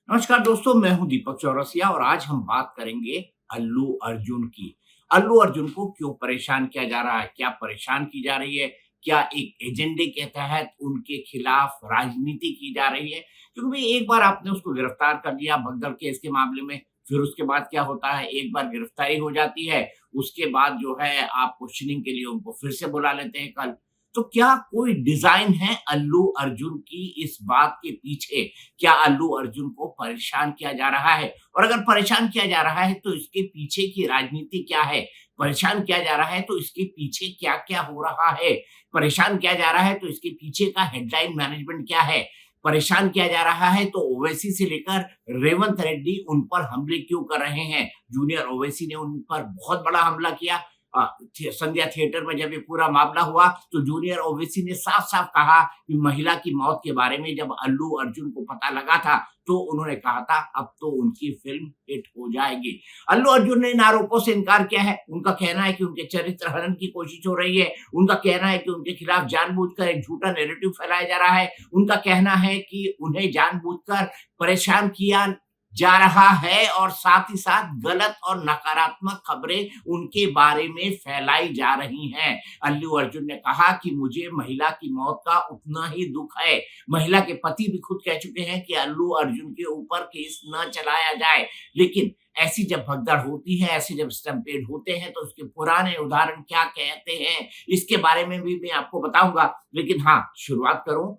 नमस्कार दोस्तों, मैं हूं दीपक चौरसिया और आज हम बात करेंगे अल्लू अर्जुन की। अल्लू अर्जुन को क्यों परेशान किया जा रहा है? क्या परेशान की जा रही है? क्या एक एजेंडे के तहत उनके खिलाफ राजनीति की जा रही है? क्योंकि भाई एक बार आपने उसको गिरफ्तार कर लिया भगदड़ केस के मामले में, फिर उसके बाद क्या होता है, एक बार गिरफ्तारी हो जाती है, उसके बाद जो है आप क्वेश्चनिंग के लिए उनको फिर से बुला लेते हैं कल। तो क्या कोई डिज़ाइन है अल्लू अर्जुन की इस बात के पीछे? क्या अल्लू अर्जुन को परेशान किया जा रहा है? और अगर परेशान किया जा रहा है तो इसके पीछे की राजनीति क्या है? परेशान किया जा रहा है तो इसके पीछे क्या-क्या हो रहा है? परेशान किया जा रहा है तो इसके पीछे का हेडलाइन मैनेजमेंट क्या है? परेशान किया जा रहा है तो ओवैसी से लेकर रेवंत रेड्डी उन पर हमले क्यों कर रहे हैं? जूनियर ओवैसी ने उन पर बहुत बड़ा हमला किया। अ, संध्या थिएटर में जब ये पूरा मामला हुआ तो जूनियर ओवैसी ने साफ-साफ कहा कि महिला की मौत के बारे में जब अल्लू अर्जुन को पता लगा था, तो उन्होंने कहा था अब तो उनकी फ़िल्म हिट हो जाएगी। अल्लू अर्जुन ने इन आरोपों से इनकार किया है। उनका कहना है कि उनके चरित्र हनन की कोशिश हो रही है। उनका कहना है कि उनके खिलाफ जानबूझकर एक झूठा नैरेटिव फैलाया जा रहा है। उनका कहना है कि उन्हें जानबूझकर परेशान किया जा रहा है और साथ ही साथ गलत और नकारात्मक खबरें उनके बारे में फैलाई जा रही हैं। अल्लू अर्जुन ने कहा कि मुझे महिला की मौत का उतना ही दुःख है। महिला के पति भी खुद कह चुके हैं कि अल्लू अर्जुन के ऊपर केस न चलाया जाए। लेकिन ऐसी जब भगदड़ होती है, ऐसे जब स्टंपेड होते हैं तो उसके पुराने उदाहरण क्या कहते हैं, इसके बारे में भी मैं आपको बताऊँगा। लेकिन हाँ, शुरुआत करूँ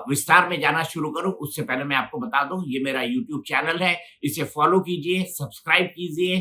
विस्तार में जाना शुरू करूँ उससे पहले मैं आपको बता दूँ ये मेरा यूट्यूब चैनल है, इसे फ़ॉलो कीजिए, सब्सक्राइब कीजिए,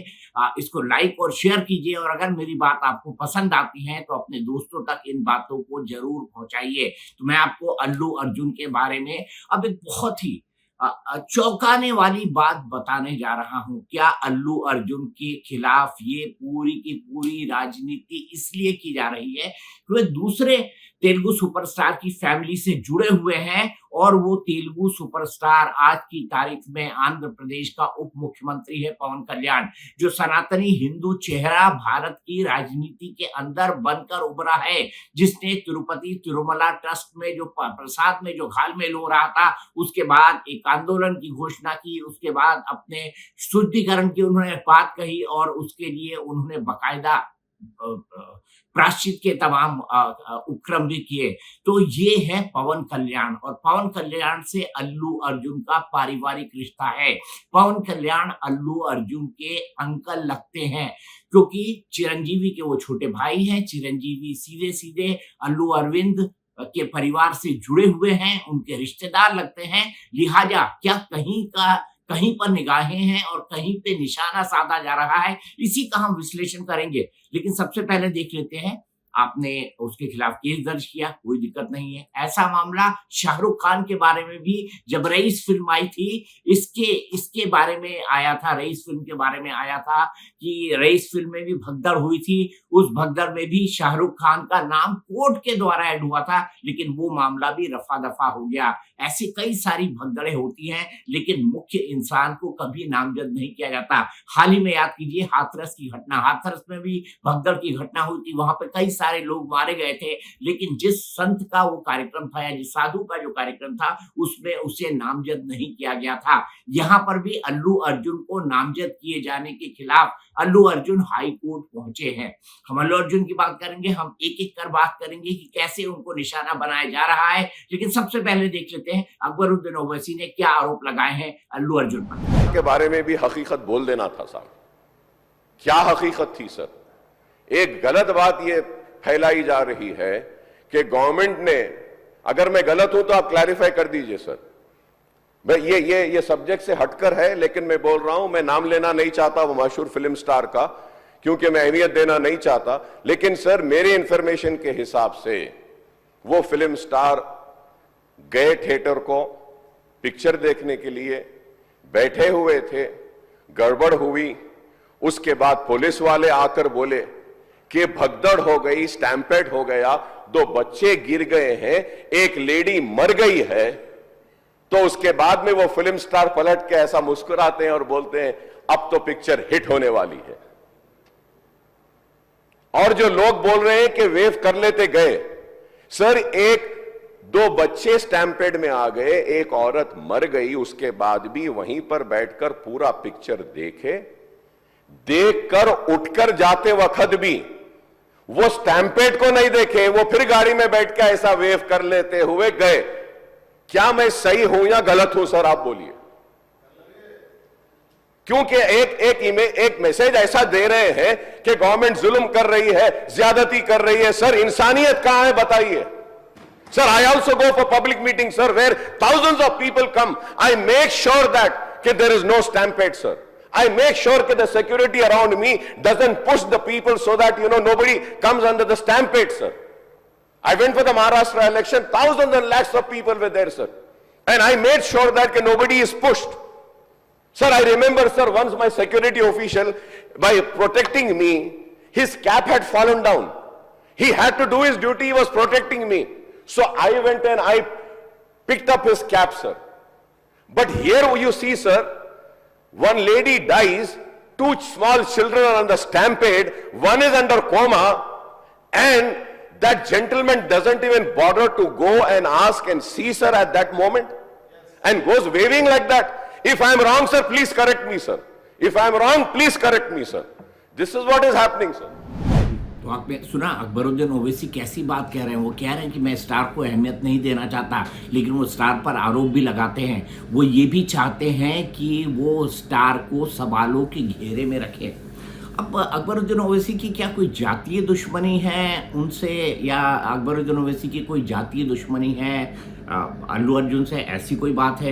इसको लाइक और शेयर कीजिए और अगर मेरी बात आपको पसंद आती है तो अपने दोस्तों तक इन बातों को ज़रूर पहुँचाइए। तो मैं आपको अल्लू अर्जुन के बारे में अब एक बहुत ही चौंकाने वाली बात बताने जा रहा हूँ। क्या अल्लू अर्जुन के खिलाफ ये पूरी की पूरी राजनीति इसलिए की जा रही है कि वे दूसरे तेलुगु सुपरस्टार की फैमिली से जुड़े हुए हैं और वो तेलुगु सुपरस्टार आज की तारीख में आंध्र प्रदेश का उप मुख्यमंत्री है पवन कल्याण, जो सनातनी हिंदू चेहरा भारत की राजनीति के अंदर बनकर उभरा है, जिसने तिरुपति तिरुमला ट्रस्ट में जो प्रसाद में जो घालमेल हो रहा था, उसके बाद एक आंदोलन की घोषणा की, उसके बाद अपने शुद्धिकरण की उन्होंने बात कही और उसके लिए उन्होंने बाकायदा प्रायश्चित के तमाम उपक्रम भी किए। तो ये है पवन कल्याण और पवन कल्याण से अल्लू अर्जुन का पारिवारिक रिश्ता है। पवन कल्याण अल्लू अर्जुन के अंकल लगते हैं क्योंकि चिरंजीवी के वो छोटे भाई हैं। चिरंजीवी सीधे-सीधे अल्लू अरविंद के परिवार से जुड़े हुए हैं, उनके रिश्तेदार लगते हैं। लिहाजा क्या कहीं पर निगाहें हैं और कहीं पे निशाना साधा जा रहा है, इसी का हम विश्लेषण करेंगे। लेकिन सबसे पहले देख लेते हैं, आपने उसके खिलाफ केस दर्ज किया, कोई दिक्कत नहीं है। ऐसा मामला शाहरुख खान के बारे में भी जब रईस फ़िल्म आई थी, इसके इसके बारे में आया था, रईस फ़िल्म के बारे में आया था कि रईस फ़िल्म में भी भगदड़ हुई थी। उस भगदड़ में भी शाहरुख खान का नाम कोर्ट के द्वारा ऐड हुआ था, लेकिन वो मामला भी रफ़ा-दफ़ा हो गया। ऐसी कई सारी भगदड़ें होती हैं, लेकिन मुख्य इंसान को कभी नामज़द नहीं किया जाता। हाल ही में याद कीजिए हाथरस की घटना, हाथरस में भी भगदड़ की घटना हुई थी, वहाँ पे कई सारे लोग मारे गए थे, लेकिन जिस संत का वो कार्यक्रम था या जिस साधु का जो कार्यक्रम था, उसमें उसे नामज़द नहीं किया गया था। यहाँ पर भी अल्लू अर्जुन को नामज़द किए जाने के खिलाफ अल्लू अर्जुन हाई कोर्ट पहुँचे हैं। हम अल्लू अर्जुन की बात करेंगे, हम एक-एक कर बात करेंगे कि कैसे उनको निशाना बनाया जा रहा है, लेकिन सबसे पहले देख लेते हैं अकबरुद्दीन ओवैसी ने क्या आरोप लगाए हैं अल्लू अर्जुन पर। के बारे में भी हकीकत बोल देना था साहब। क्या हकीकत थी सर? एक गलत बात यह फैलाई जा रही है कि गवर्नमेंट ने, अगर मैं गलत हूं तो आप क्लैरिफाई कर दीजिए सर। मैं ये सब्जेक्ट से हटकर है, लेकिन मैं बोल रहा हूं, मैं नाम लेना नहीं चाहता वो मशहूर फिल्म स्टार का, क्योंकि मैं अहमियत देना नहीं चाहता। लेकिन सर मेरे इंफॉर्मेशन के हिसाब से वो फिल्म स्टार गए थिएटर को पिक्चर देखने के लिए, बैठे हुए थे, गड़बड़ हुई, उसके बाद पुलिस वाले आकर बोले कि भगदड़ हो गई, स्टैम्पेड हो गया, 2 बच्चे गिर गए हैं, एक लेडी मर गई है। तो उसके बाद में वो फिल्म स्टार पलट के ऐसा मुस्कुराते हैं और बोलते हैं अब तो पिक्चर हिट होने वाली है। और जो लोग बोल रहे हैं कि वेव कर लेते गए, सर एक 2 बच्चे स्टैंपेड में आ गए, एक औरत मर गई, उसके बाद भी वहीं पर बैठकर पूरा पिक्चर देखकर उठकर जाते वक्त भी वो स्टैंपेड को नहीं देखे, वो फिर गाड़ी में बैठ के ऐसा वेव कर लेते हुए गए। क्या मैं सही हूं या गलत हूं सर, आप बोलिए? क्योंकि एक मैसेज ऐसा दे रहे हैं कि गवर्नमेंट जुल्म कर रही है, ज्यादती कर रही है। सर इंसानियत कहां है बताइए? Sir, I also go for public meetings, sir, where thousands of people come. I make sure that there is no stampede, sir. I make sure that the security around me doesn't push the people so that, nobody comes under the stampede, sir. I went for the Maharashtra election, thousands and lakhs of people were there, sir. And I made sure that nobody is pushed. Sir, I remember, sir, once my security official, by protecting me, his cap had fallen down. He had to do his duty, he was protecting me. So I went and I picked up his cap, sir. But here you see, sir, one lady dies, 2 small children are on the stampede, one is under coma, and that gentleman doesn't even bother to go and ask and see, sir, at that moment, and goes waving like that. If I am wrong, sir, please correct me, sir. If I am wrong, please correct me, sir. This is what is happening, sir. तो आपने सुना अकबरुद्दीन ओवैसी कैसी बात कह रहे हैं? वो कह रहे हैं कि मैं स्टार को अहमियत नहीं देना चाहता, लेकिन वो स्टार पर आरोप भी लगाते हैं। वो ये भी चाहते हैं कि वो स्टार को सवालों के घेरे में रखे। अब अकबरुद्दीन ओवैसी की क्या कोई जातीय दुश्मनी है उनसे, या अकबरुद्दीन ओवैसी की कोई जातीय दुश्मनी है अल्लू अर्जुन से? ऐसी कोई बात है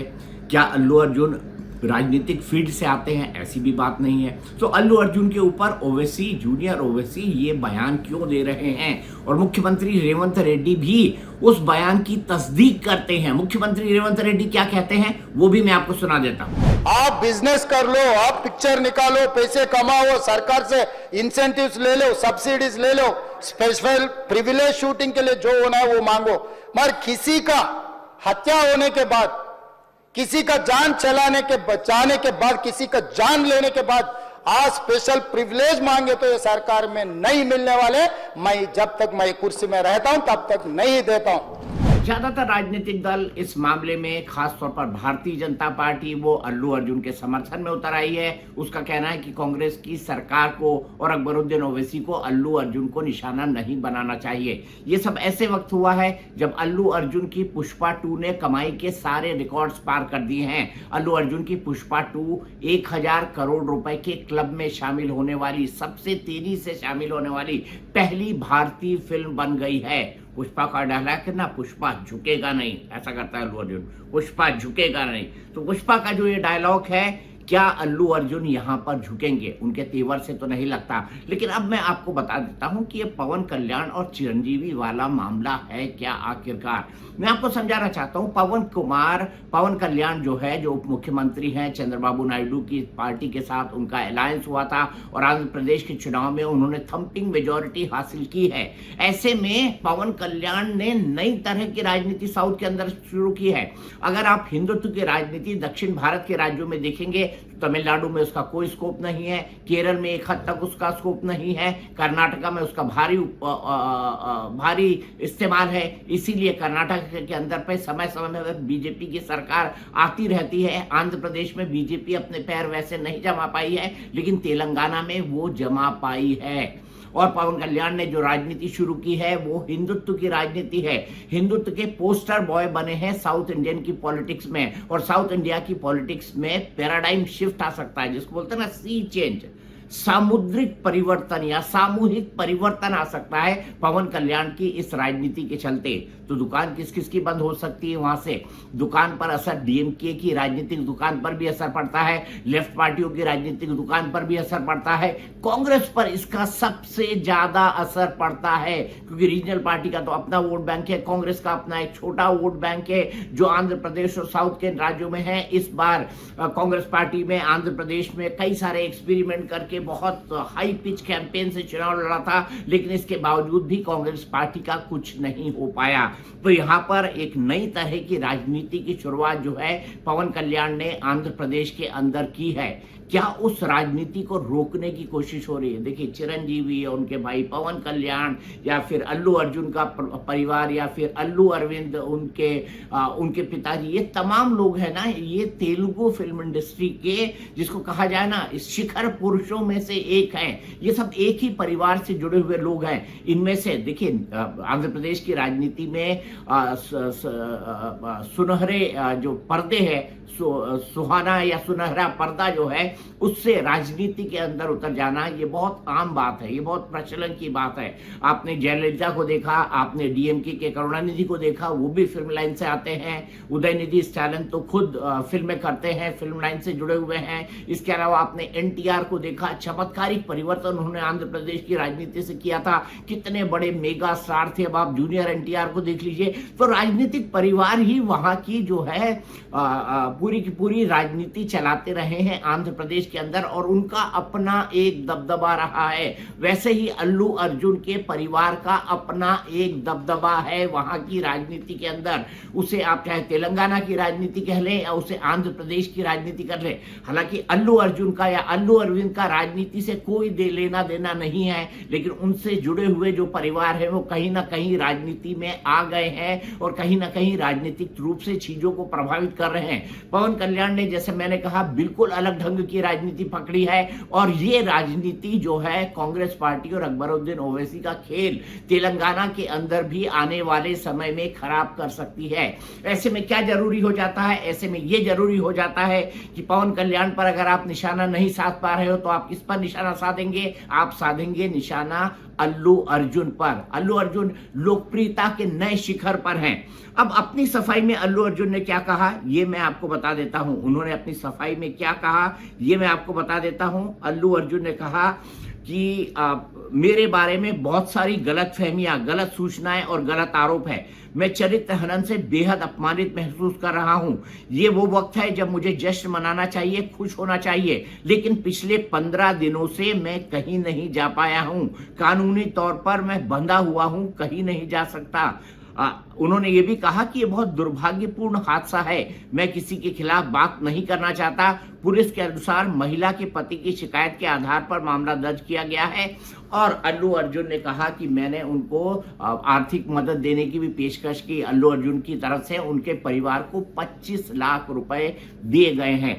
क्या? अल्लू अर्जुन राजनीतिक फील्ड से आते हैं, ऐसी भी बात नहीं है। तो अल्लू अर्जुन के ऊपर ओवैसी, जूनियर ओवैसी ये बयान क्यों दे रहे हैं? और मुख्यमंत्री रेवंत रेड्डी भी उस बयान की तस्दीक करते हैं। मुख्यमंत्री रेवंत रेड्डी क्या कहते हैं वो भी मैं आपको सुना देता हूं। आप बिजनेस कर लो, आप पिक्चर निकालो, पैसे कमाओ, सरकार से इंसेंटिव्स ले लो, सब्सिडीज ले लो, स्पेशल प्रिविलेज शूटिंग के लिए जो होना है वो मांगो, मगर किसी का हत्या होने के बाद, किसी का जान चलाने के बचाने के बाद, किसी का जान लेने के बाद आज स्पेशल प्रिविलेज मांगे तो ये सरकार में नहीं मिलने वाले। मैं जब तक मैं कुर्सी में रहता हूं तब तक नहीं देता हूं। ज्यादातर राजनीतिक दल इस मामले में, खासतौर पर भारतीय जनता पार्टी, वो अल्लू अर्जुन के समर्थन में उतर आई है। उसका कहना है कि कांग्रेस की सरकार को और अकबरुद्दीन ओवैसी को अल्लू अर्जुन को निशाना नहीं बनाना चाहिए। ये सब ऐसे वक्त हुआ है जब अल्लू अर्जुन की पुष्पा 2 ने कमाई के सारे रिकॉर्ड्स पार कर दिए हैं। अल्लू अर्जुन की पुष्पा 2 1000 करोड़ रुपए के क्लब में शामिल होने वाली, सबसे तेजी से शामिल होने वाली पहली भारतीय फिल्म बन गई है। पुष्पा का डायलॉग है ना, पुष्पा झुकेगा नहीं, ऐसा करता है अल्लू अर्जुन, पुष्पा झुकेगा नहीं। तो पुष्पा का जो ये डायलॉग है, क्या अल्लू अर्जुन यहां पर झुकेंगे? उनके तेवर से तो नहीं लगता। लेकिन अब मैं आपको बता देता हूं कि ये पवन कल्याण और चिरंजीवी वाला मामला है क्या आखिरकार। मैं आपको समझाना चाहता हूं। पवन कल्याण जो है, जो उप मुख्यमंत्री हैं, चंद्रबाबू नायडू की पार्टी के साथ उनका अलायंस हुआ था और आंध्र प्रदेश के चुनाव में उन्होंने थंपिंग मेजोरिटी हासिल की है। ऐसे में पवन कल्याण ने नई तरह की राजनीति साउथ के अंदर शुरू की है। अगर आप हिंदुत्व की राजनीति दक्षिण भारत के राज्यों में देखेंगे, तमिलनाडु में उसका कोई स्कोप नहीं है, केरल में एक हद तक उसका स्कोप नहीं है, कर्नाटका में उसका भारी इस्तेमाल है। इसीलिए कर्नाटक के अंदर पे समय समय में बीजेपी की सरकार आती रहती है। आंध्र प्रदेश में बीजेपी अपने पैर वैसे नहीं जमा पाई है, लेकिन तेलंगाना में वो जमा पाई है। और पवन कल्याण ने जो राजनीति शुरू की है वो हिंदुत्व की राजनीति है। हिंदुत्व के पोस्टर बॉय बने हैं साउथ इंडियन की पॉलिटिक्स में, और साउथ इंडिया की पॉलिटिक्स में पैराडाइम शिफ्ट आ सकता है, जिसको बोलते हैं ना सी चेंज, सामुद्रिक परिवर्तन या सामूहिक परिवर्तन आ सकता है पवन कल्याण की इस राजनीति के चलते। तो दुकान किस किस की बंद हो सकती है? वहां से दुकान पर असर, डीएमके की राजनीतिक दुकान पर भी असर पड़ता है, लेफ्ट पार्टियों की राजनीतिक दुकान पर भी असर पड़ता है, कांग्रेस पर इसका सबसे ज्यादा असर पड़ता है, क्योंकि रीजनल पार्टी का तो अपना वोट बैंक है, कांग्रेस का अपना एक छोटा वोट बैंक है जो आंध्र प्रदेश और साउथ के राज्यों में है। इस बार कांग्रेस पार्टी में आंध्र प्रदेश में कई सारे एक्सपेरिमेंट करके करके बहुत हाई पिच कैंपेन से चुनाव लड़ा था, लेकिन इसके बावजूद भी कांग्रेस पार्टी का कुछ नहीं हो पाया। तो यहाँ पर एक नई तरह की राजनीति की शुरुआत जो है पवन कल्याण ने आंध्र प्रदेश के अंदर की है। क्या उस राजनीति को रोकने की कोशिश हो रही है? देखिए, चिरंजीवी और उनके भाई पवन कल्याण या फिर अल्लू अर्जुन का परिवार या फिर अल्लू अरविंद उनके पिताजी, ये तमाम लोग हैं ना, ये तेलुगु फिल्म इंडस्ट्री के, जिसको कहा जाए ना, शिखर पुरुषों में से एक हैं। ये सब एक ही परिवार से जुड़े हुए लोग हैं। इनमें से देखिए, आंध्र प्रदेश की राजनीति में सुनहरे जो पर्दे हैं, सुहाना या सुनहरा पर्दा जो है, उससे राजनीति के अंदर उतर जाना, ये बहुत आम बात है, ये बहुत प्रचलन की बात है। आपने जयललिता को देखा, आपने डीएमके के करुणानिधि को देखा, वो भी फिल्म लाइन से आते हैं। उदयनिधि स्टालिन तो खुद फिल्में करते हैं, फिल्म लाइन से जुड़े हुए हैं। इसके अलावा आपने एनटीआर को देखा, चमत्कारिक परिवर्तन उन्होंने आंध्र प्रदेश की राजनीति से किया था। कितने बड़े मेगा स्टार थे। अब आप जूनियर एनटीआर को देख लीजिए। तो राजनीतिक परिवार ही वहां की जो है पूरी की पूरी राजनीति चलाते रहे हैं आंध्र प्रदेश के अंदर, और उनका अपना एक दबदबा रहा है। वैसे ही अल्लू अर्जुन के परिवार का अपना एक दबदबा है वहां की राजनीति के अंदर। उसे आप चाहे तेलंगाना की राजनीति कह लें या उसे आंध्र प्रदेश की राजनीति कर लें। हालांकि अल्लू अर्जुन का या अल्लू अरविंद का राजनीति से कोई लेना देना नहीं है, लेकिन उनसे जुड़े हुए जो परिवार है वो कहीं ना कहीं राजनीति में आ गए हैं और कहीं ना कहीं राजनीतिक रूप से चीजों को प्रभावित कर रहे हैं। पवन कल्याण ने, जैसे मैंने कहा, बिल्कुल अलग ढंग की राजनीति पकड़ी है, और ये राजनीति जो है कांग्रेस पार्टी और अकबरुद्दीन ओवैसी का खेल तेलंगाना के अंदर भी आने वाले समय में खराब कर सकती है। ऐसे में क्या जरूरी हो जाता है? ऐसे में ये जरूरी हो जाता है कि पवन कल्याण पर अगर आप निशाना नहीं साध पा रहे हो तो आप किस पर निशाना साधेंगे? आप साधेंगे निशाना अल्लू अर्जुन पर। अल्लू अर्जुन लोकप्रियता के नए शिखर पर हैं। अब अपनी सफाई में अल्लू अर्जुन ने क्या कहा, ये मैं आपको बता देता हूं। उन्होंने अपनी सफाई में क्या कहा, ये मैं आपको बता देता हूं। अल्लू अर्जुन ने कहा कि मेरे बारे में बहुत सारी गलत फहमियां, गलत सूचनाएं और गलत आरोप है। मैं चरित्र हनन से बेहद अपमानित महसूस कर रहा हूं। ये वो वक्त है जब मुझे जश्न मनाना चाहिए, खुश होना चाहिए, लेकिन पिछले 15 दिनों से मैं कहीं नहीं जा पाया हूं। कानूनी तौर पर मैं बंधा हुआ हूं, कहीं नहीं जा सकता। उन्होंने ये भी कहा कि ये बहुत दुर्भाग्यपूर्ण हादसा है। मैं किसी के खिलाफ बात नहीं करना चाहता। पुलिस के अनुसार महिला के पति की शिकायत के आधार पर मामला दर्ज किया गया है। और अल्लू अर्जुन ने कहा कि मैंने उनको आर्थिक मदद देने की भी पेशकश की। अल्लू अर्जुन की तरफ से उनके परिवार को 25 लाख रुपए दिए गए हैं।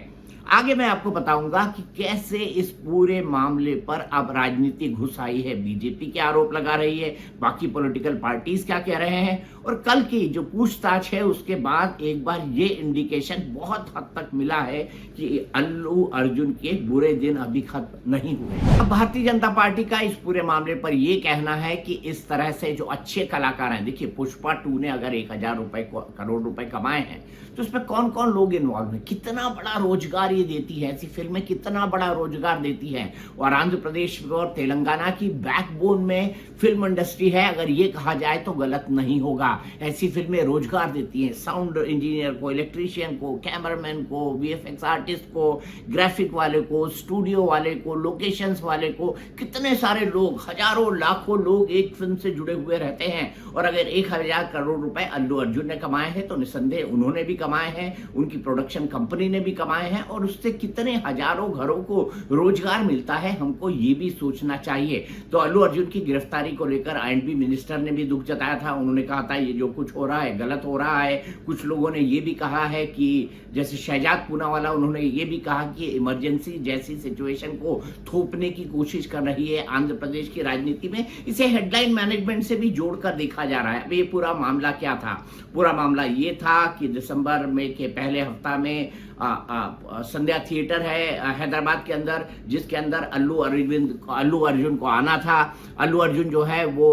आगे मैं आपको बताऊंगा कि कैसे इस पूरे मामले पर अब राजनीति घुस आई है। बीजेपी के आरोप लगा रही है, बाकी पॉलिटिकल पार्टीज क्या कह रहे हैं, और कल की जो पूछताछ है उसके बाद एक बार ये इंडिकेशन बहुत हद तक मिला है कि अल्लू अर्जुन के बुरे दिन अभी खत्म नहीं हुए। अब भारतीय जनता पार्टी का इस पूरे मामले पर यह कहना है कि इस तरह से जो अच्छे कलाकार हैं, देखिए पुष्पा 2 ने अगर 1000 करोड़ रुपए कमाए हैं तो उसमें कौन कौन लोग इन्वॉल्व हैं, कितना बड़ा रोजगार ये देती है, ऐसी फिल्में कितना बड़ा रोजगार देती हैं। और आंध्र प्रदेश और तेलंगाना की बैकबोन में फिल्म इंडस्ट्री है, अगर ये कहा जाए तो गलत नहीं होगा। ऐसी फिल्में रोजगार देती हैं साउंड इंजीनियर को, इलेक्ट्रीशियन को, कैमरामैन को, वीएफएक्स आर्टिस्ट को, ग्राफिक वाले को, स्टूडियो वाले को, लोकेशंस वाले को, कितने सारे लोग, हजारों लाखों लोग एक फिल्म से जुड़े हुए रहते हैं। और अगर 1000 करोड़ रुपए अल्लू अर्जुन ने कमाए हैं तो निसंदेह उन्होंने भी कमाए हैं, उनकी प्रोडक्शन कंपनी ने भी कमाए हैं, और उससे कितने हजारों घरों को रोजगार मिलता है, हमको ये भी सोचना चाहिए। तो अल्लू अर्जुन की गिरफ्तारी को लेकर आईएनबी मिनिस्टर ने भी दुख जताया था। उन्होंने कहा था ये जो कुछ हो रहा है गलत हो रहा है। कुछ लोगों ने ये भी कहा है कि जैसे शहजाद पूनावाला, उन्होंने ये भी कहा कि इमरजेंसी जैसी सिचुएशन को थोपने की कोशिश कर रही है आंध्र प्रदेश की राजनीति में। इसे हेडलाइन मैनेजमेंट से भी जोड़कर देखा जा रहा है। अब ये पूरा मामला क्या था? पूरा मामला ये था कि दिसंबर में के पहले हफ्ता में संध्या थिएटर है हैदराबाद के अंदर, जिसके अंदर अल्लू अर्जुन को आना था। अल्लू अर्जुन जो है वो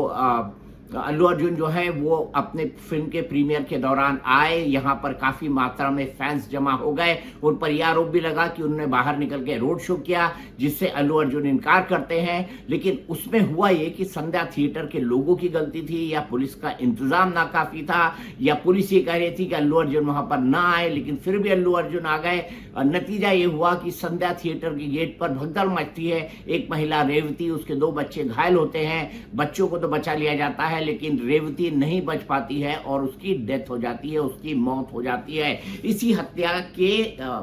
अल्लू अर्जुन जो है वो अपने फिल्म के प्रीमियर के दौरान आए, यहाँ पर काफी मात्रा में फैंस जमा हो गए। उन पर यह आरोप भी लगा कि उन्होंने बाहर निकल के रोड शो किया, जिससे अल्लू अर्जुन इनकार करते हैं। लेकिन उसमें हुआ ये कि संध्या थिएटर के लोगों की गलती थी, या पुलिस का इंतजाम नाकाफी था, या पुलिस ये कह रही थी कि अल्लू अर्जुन वहां पर ना आए, लेकिन फिर भी अल्लू अर्जुन आ गए। नतीजा ये हुआ कि संध्या थिएटर के गेट पर भगदड़ मचती है। एक महिला रेवती, उसके 2 बच्चे घायल होते हैं। बच्चों को तो बचा लिया जाता है, लेकिन रेवती नहीं बच पाती है और उसकी डेथ हो जाती है, उसकी मौत हो जाती है। इसी हत्या के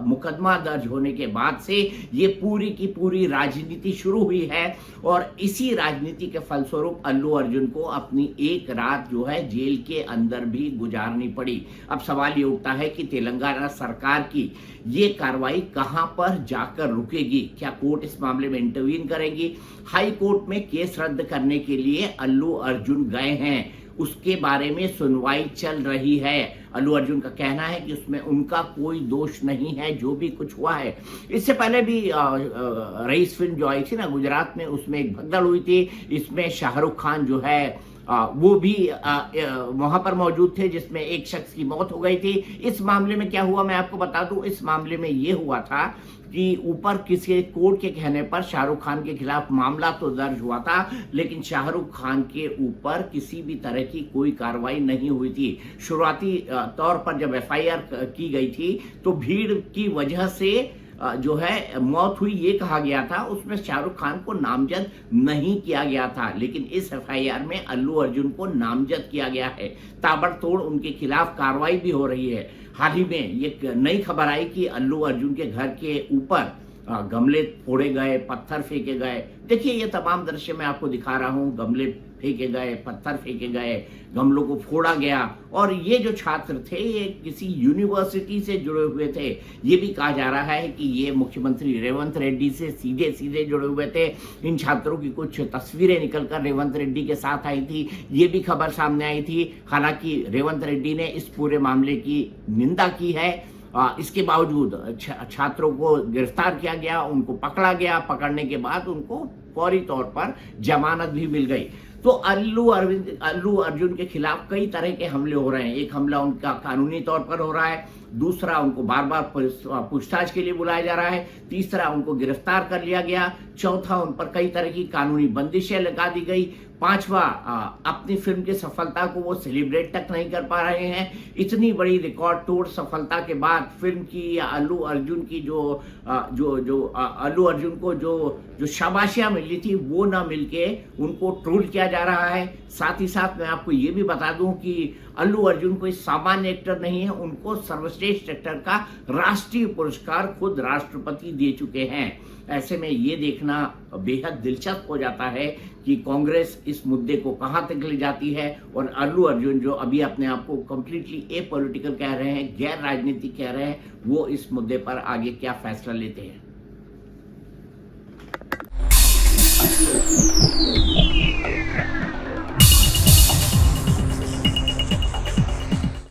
मुकदमा दर्ज होने के बाद से ये पूरी की पूरी राजनीति शुरू हुई है, और इसी राजनीति के फलस्वरूप अल्लू अर्जुन को अपनी एक रात जो है जेल के अंदर भी गुजारनी पड़ी। अब सवाल ये उठता है कि तेलंगाना सरकार की ये कार्रवाई कहां पर जाकर रुकेगी? क्या कोर्ट इस मामले में इंटरवीन करेगी? हाई कोर्ट में केस रद्द करने के लिए अल्लू अर्जुन गए हैं, उसके बारे में सुनवाई चल रही है। अल्लू अर्जुन का कहना है कि उसमें उनका कोई दोष नहीं है, जो भी कुछ हुआ है। इससे पहले भी रईस फिल्म जो आई थी ना गुजरात में, उसमें एक भगदड़ हुई थी। इसमें शाहरुख खान जो है वो भी वहां पर मौजूद थे, जिसमें एक शख्स की मौत हो गई थी। इस मामले में क्या हुआ मैं आपको बता दूं। इस मामले में ये हुआ था कि ऊपर किसी कोर्ट के कहने पर शाहरुख खान के खिलाफ मामला तो दर्ज हुआ था, लेकिन शाहरुख खान के ऊपर किसी भी तरह की कोई कार्रवाई नहीं हुई थी। शुरुआती तौर पर जब एफआईआर की गई थी तो भीड़ की वजह से जो है मौत हुई, ये कहा गया था। उसमें शाहरुख खान को नामजद नहीं किया गया था, लेकिन इस एफआईआर में अल्लू अर्जुन को नामजद किया गया है। ताबड़तोड़ उनके खिलाफ कार्रवाई भी हो रही है। हाल ही में ये नई खबर आई कि अल्लू अर्जुन के घर के ऊपर गमले फोड़े गए, पत्थर फेंके गए। देखिए ये तमाम दृश्य मैं आपको दिखा रहा हूँ। गमले फेंके गए, पत्थर फेंके गए, गमलों को फोड़ा गया। और ये जो छात्र थे ये किसी यूनिवर्सिटी से जुड़े हुए थे। ये भी कहा जा रहा है कि ये मुख्यमंत्री रेवंत रेड्डी से सीधे सीधे जुड़े हुए थे। इन छात्रों की कुछ तस्वीरें निकलकर रेवंत रेड्डी के साथ आई थी, ये भी खबर सामने आई थी। हालांकि रेवंत रेड्डी ने इस पूरे मामले की निंदा की है। इसके बावजूद छात्रों को गिरफ्तार किया गया, उनको पकड़ा गया। पकड़ने के बाद उनको फौरी तौर पर जमानत भी मिल गई। तो अल्लू अर्जुन के खिलाफ कई तरह के हमले हो रहे हैं। एक हमला उनका कानूनी तौर पर हो रहा है, दूसरा उनको बार बार पूछताछ के लिए बुलाया जा रहा है, तीसरा उनको गिरफ्तार कर लिया गया, चौथा उन पर कई तरह की कानूनी बंदिशें लगा दी गई, पांचवा अपनी फिल्म की सफलता को वो सेलिब्रेट तक नहीं कर पा रहे हैं। इतनी बड़ी रिकॉर्ड तोड़ सफलता के बाद फिल्म की या अल्लू अर्जुन की अल्लू अर्जुन को जो शाबाशियां मिली थी वो ना मिलके उनको ट्रोल किया जा रहा है। साथ ही साथ मैं आपको ये भी बता दूं कि अल्लू अर्जुन कोई सामान्य एक्टर नहीं है, उनको सर्वश्रेष्ठ एक्टर का राष्ट्रीय पुरस्कार खुद राष्ट्रपति दे चुके हैं। ऐसे में ये देखना बेहद दिलचस्प हो जाता है कि कांग्रेस इस मुद्दे को कहां तक ले जाती है, और अल्लू अर्जुन जो अभी अपने आप को कंप्लीटली एपॉलिटिकल कह रहे हैं, गैर राजनीतिक कह रहे हैं, वो इस मुद्दे पर आगे क्या फैसला लेते हैं।